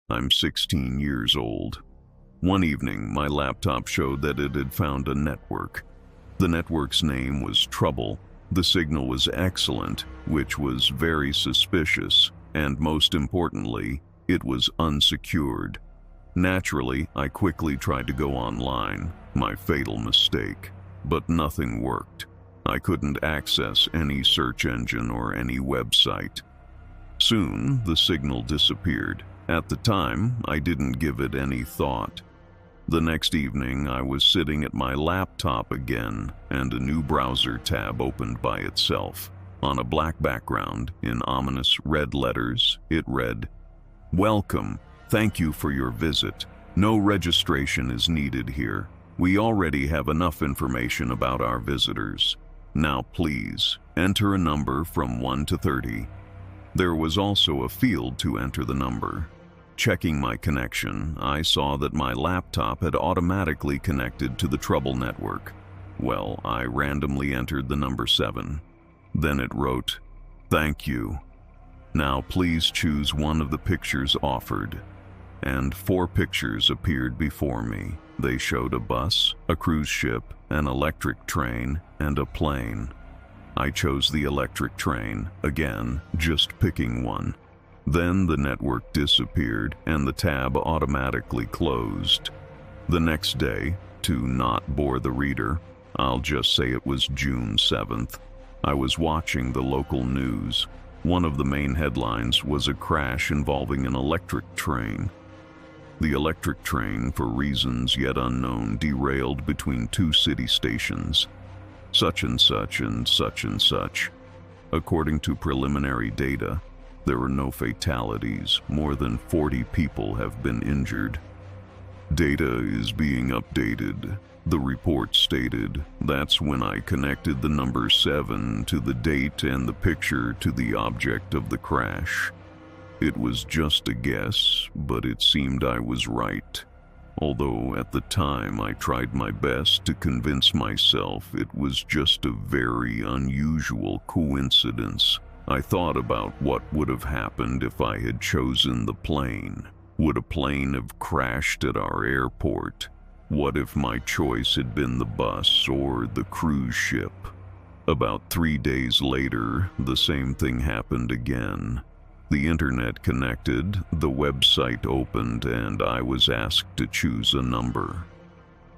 I'm 16 years old. One evening, my laptop showed that it had found a network. The network's name was Trouble. The signal was excellent, which was very suspicious, and most importantly, it was unsecured. Naturally, I quickly tried to go online, my fatal mistake, but nothing worked. I couldn't access any search engine or any website. Soon, the signal disappeared. At the time, I didn't give it any thought. The next evening, I was sitting at my laptop again, and a new browser tab opened by itself. On a black background, in ominous red letters, it read, "Welcome. Thank you for your visit. No registration is needed here. We already have enough information about our visitors. Now please, enter a number from 1 to 30. There was also a field to enter the number. Checking my connection, I saw that my laptop had automatically connected to the Trouble network. Well, I randomly entered the number 7. Then it wrote, "Thank you. Now please choose one of the pictures offered." And 4 pictures appeared before me. They showed a bus, a cruise ship, an electric train, and a plane. I chose the electric train, again, just picking one. Then the network disappeared and the tab automatically closed. The next day, to not bore the reader, I'll just say it was June 7th, I was watching the local news. One of the main headlines was a crash involving an electric train. The electric train, for reasons yet unknown, derailed between 2 city stations. Such and such and such and such. According to preliminary data, there were no fatalities. More than 40 people have been injured. Data is being updated, the report stated. That's when I connected the number 7 to the date and the picture to the object of the crash. It was just a guess, but it seemed I was right. Although at the time I tried my best to convince myself it was just a very unusual coincidence. I thought about what would have happened if I had chosen the plane. Would a plane have crashed at our airport? What if my choice had been the bus or the cruise ship? About 3 days later, the same thing happened again. The internet connected, the website opened, and I was asked to choose a number.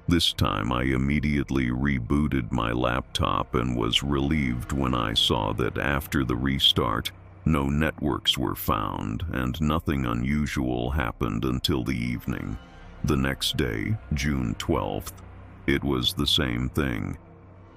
This time I immediately rebooted my laptop and was relieved when I saw that after the restart, no networks were found and nothing unusual happened until the evening. The next day, June 12th, it was the same thing.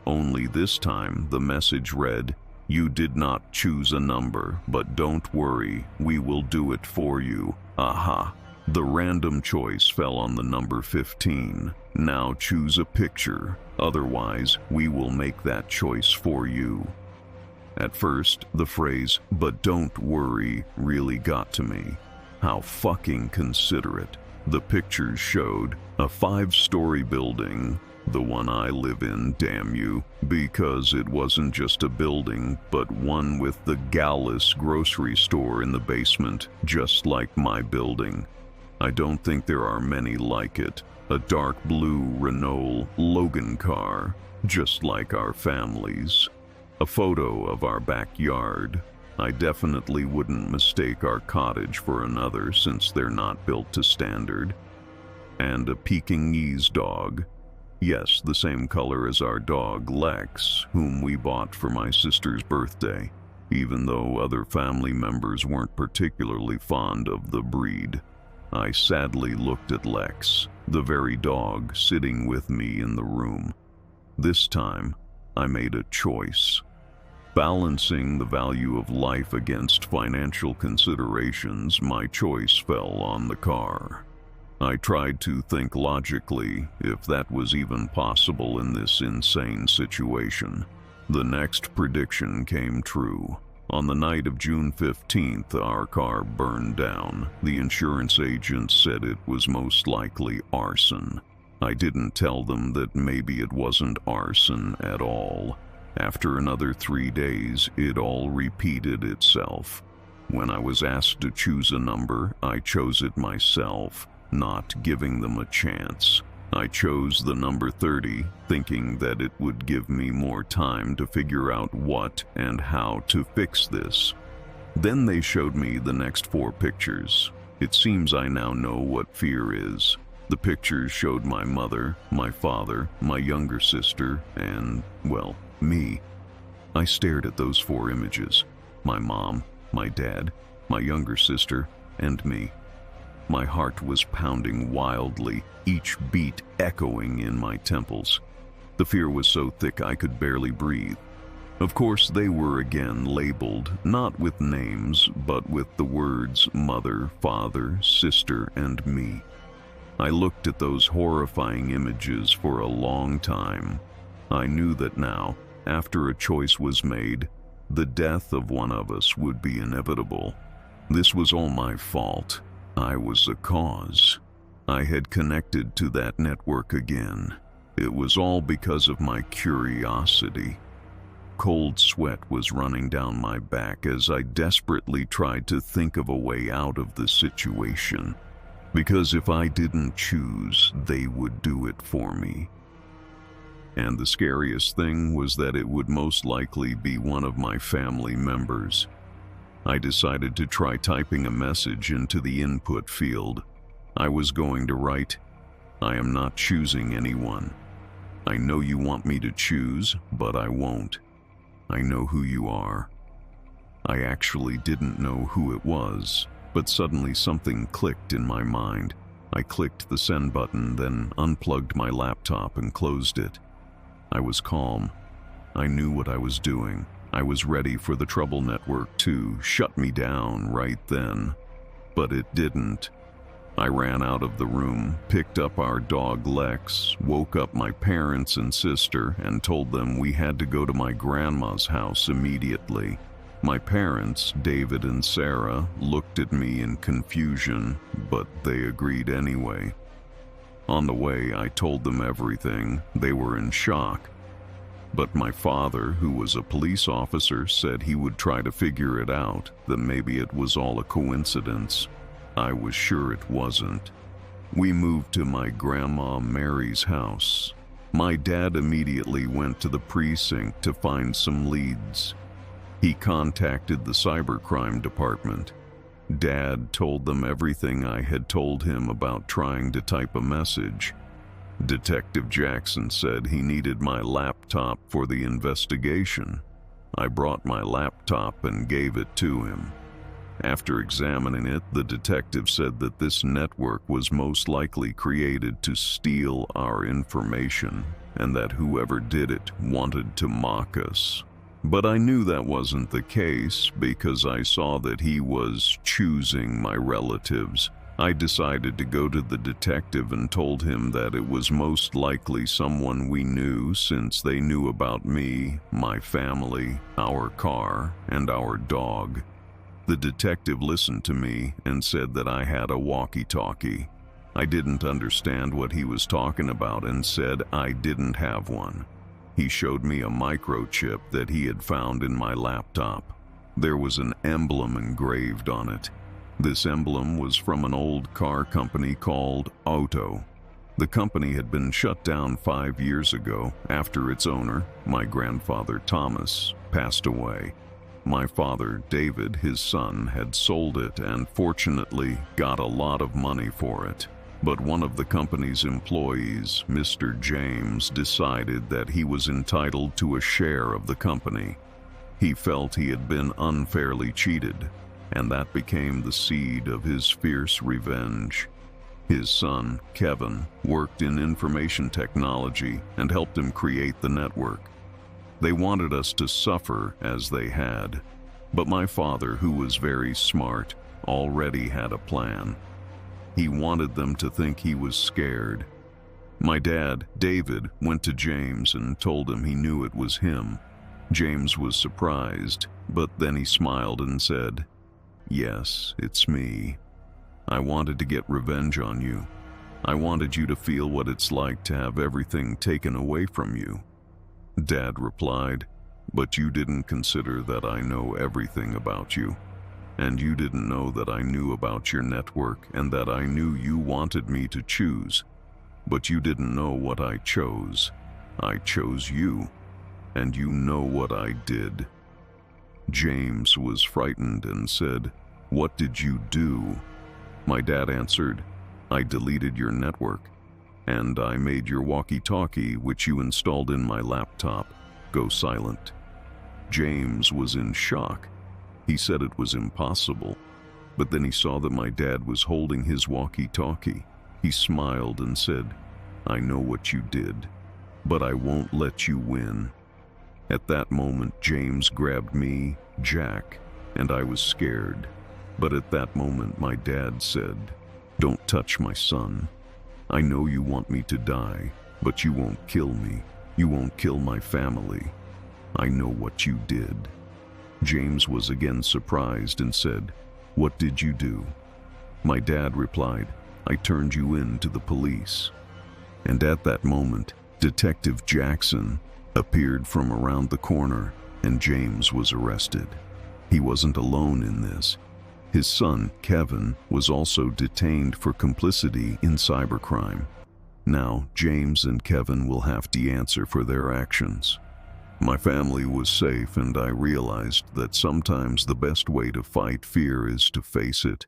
Only this time the message read, "You did not choose a number, but don't worry, we will do it for you. Aha." The random choice fell on the number 15. Now choose a picture, otherwise we will make that choice for you. At first, the phrase, "but don't worry," really got to me. How fucking considerate. The pictures showed a 5-story building, the one I live in, damn you, because it wasn't just a building, but one with the Gallus grocery store in the basement, just like my building. I don't think there are many like it. A dark blue Renault Logan car, just like our family's. A photo of our backyard. I definitely wouldn't mistake our cottage for another since they're not built to standard. And a Pekingese dog. Yes, the same color as our dog Lex, whom we bought for my sister's birthday, even though other family members weren't particularly fond of the breed. I sadly looked at Lex, the very dog sitting with me in the room. This time, I made a choice. Balancing the value of life against financial considerations, my choice fell on the car. I tried to think logically, if that was even possible in this insane situation. The next prediction came true. On the night of June 15th, our car burned down. The insurance agent said it was most likely arson. I didn't tell them that maybe it wasn't arson at all. After another 3 days, it all repeated itself. When I was asked to choose a number, I chose it myself, not giving them a chance. I chose the number 30, thinking that it would give me more time to figure out what and how to fix this. Then they showed me the next 4 pictures. It seems I now know what fear is. The pictures showed my mother, my father, my younger sister, and, well, me. I stared at those 4 images. My mom, my dad, my younger sister, and me. My heart was pounding wildly, each beat echoing in my temples. The fear was so thick I could barely breathe. Of course, they were again labeled, not with names, but with the words mother, father, sister, and me. I looked at those horrifying images for a long time. I knew that now, after a choice was made, the death of one of us would be inevitable. This was all my fault. I was the cause. I had connected to that network again. It was all because of my curiosity. Cold sweat was running down my back as I desperately tried to think of a way out of the situation. Because if I didn't choose, they would do it for me. And the scariest thing was that it would most likely be one of my family members. I decided to try typing a message into the input field. I was going to write, "I am not choosing anyone. I know you want me to choose, but I won't. I know who you are." I actually didn't know who it was, but suddenly something clicked in my mind. I clicked the send button, then unplugged my laptop and closed it. I was calm. I knew what I was doing. I was ready for the trouble network to shut me down right then. But it didn't. I ran out of the room, picked up our dog Lex, woke up my parents and sister, and told them we had to go to my grandma's house immediately. My parents, David and Sarah, looked at me in confusion, but they agreed anyway. On the way, I told them everything. They were in shock. But my father, who was a police officer, said he would try to figure it out, that maybe it was all a coincidence. I was sure it wasn't. We moved to my grandma Mary's house. My dad immediately went to the precinct to find some leads. He contacted the cybercrime department. Dad told them everything I had told him about trying to type a message. Detective Jackson said he needed my laptop for the investigation. I brought my laptop and gave it to him. After examining it, the detective said that this network was most likely created to steal our information, and that whoever did it wanted to mock us. But I knew that wasn't the case because I saw that he was choosing my relatives. I decided to go to the detective and told him that it was most likely someone we knew since they knew about me, my family, our car, and our dog. The detective listened to me and said that I had a walkie-talkie. I didn't understand what he was talking about and said I didn't have one. He showed me a microchip that he had found in my laptop. There was an emblem engraved on it. This emblem was from an old car company called Auto. The company had been shut down 5 years ago after its owner, my grandfather Thomas, passed away. My father, David, his son, had sold it and fortunately got a lot of money for it. But one of the company's employees, Mr. James, decided that he was entitled to a share of the company. He felt he had been unfairly cheated, and that became the seed of his fierce revenge. His son, Kevin, worked in information technology and helped him create the network. They wanted us to suffer as they had, but my father, who was very smart, already had a plan. He wanted them to think he was scared. My dad, David, went to James and told him he knew it was him. James was surprised, but then he smiled and said, "Yes, it's me. I wanted to get revenge on you. I wanted you to feel what it's like to have everything taken away from you." Dad replied, "But you didn't consider that I know everything about you. And you didn't know that I knew about your network and that I knew you wanted me to choose. But you didn't know what I chose. I chose you. And you know what I did." James was frightened and said, "What did you do?" My dad answered, "I deleted your network, and I made your walkie-talkie, which you installed in my laptop, go silent." James was in shock. He said it was impossible, but then he saw that my dad was holding his walkie-talkie. He smiled and said, "I know what you did, but I won't let you win." At that moment, James grabbed me, Jack, and I was scared. But at that moment, my dad said, "Don't touch my son. I know you want me to die, but you won't kill me. You won't kill my family. I know what you did." James was again surprised and said, "What did you do?" My dad replied, "I turned you in to the police." And at that moment, Detective Jackson appeared from around the corner, and James was arrested. He wasn't alone in this. His son, Kevin, was also detained for complicity in cybercrime. Now, James and Kevin will have to answer for their actions. My family was safe, and I realized that sometimes the best way to fight fear is to face it.